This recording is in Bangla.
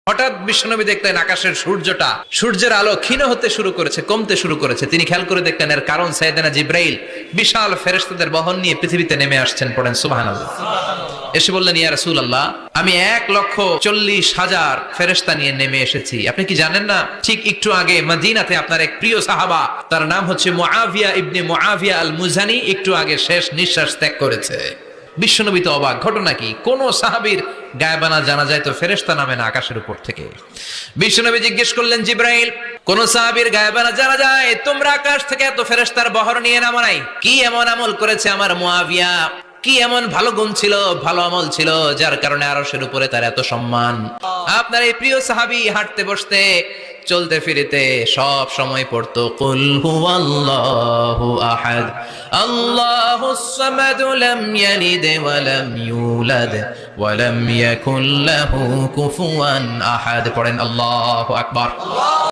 হঠাৎ বিশ্বনবী দেখলেন আকাশের সূর্যের আলো ক্ষীণ হতে শুরু করেছে, কমতে শুরু করেছে। তিনি খেয়াল করে দেখলেন এর কারণ সাইয়েদনা জিব্রাইল বিশাল ফেরেশতাদের বহন নিয়ে পৃথিবীতে নেমে আসছেন। পড়েন সুবহানাল্লাহ। এসে বললেন, ইয়া রাসূলুল্লাহ, আমি 1,40,000 ফেরেশতা নিয়ে নেমে এসেছি। আপনি কি জানেন না, ঠিক একটু আগে মদিনাতে আপনার এক প্রিয় সাহাবা, তার নাম হচ্ছে মুআবিয়া ইবনে মুআবিয়া আল মুজানি, একটু আগে শেষ নিঃশ্বাস ত্যাগ করেছে। বিশ্বনবী তো অবাক, ঘটনা কি? কোন সাহাবীর গায়বানা জানা যায় তো ফেরেশতা নামে না আকাশের উপর থেকে? বিশ্বনবী জিজ্ঞেস করলেন, জিব্রাইল, কোন সাহাবীর গায়বানা জানা যায় তোমরা আকাশ থেকে এত ফেরেশতার বহর নিয়ে নামো নাই? কি এমন আমল করেছে আমার মুআবিয়া, কি এমন ভালো গুণ ছিল, ভালো আমল ছিল, যার কারণে আরশের উপরে তার এত সম্মান? আপনার এই প্রিয় সাহাবী হাঁটতে বসতে চলতে ফিরিতে সব সময় পড়তো কুল হুয়াল্লাহু আহাদ আল্লাহুস সামাদ লাম ইয়ালিদ ওয়া লাম ইউলাদ ওয়া লাম ইয়াকুল লাহু কুফুয়ান আহাদ। পড়েন আল্লাহু আকবার।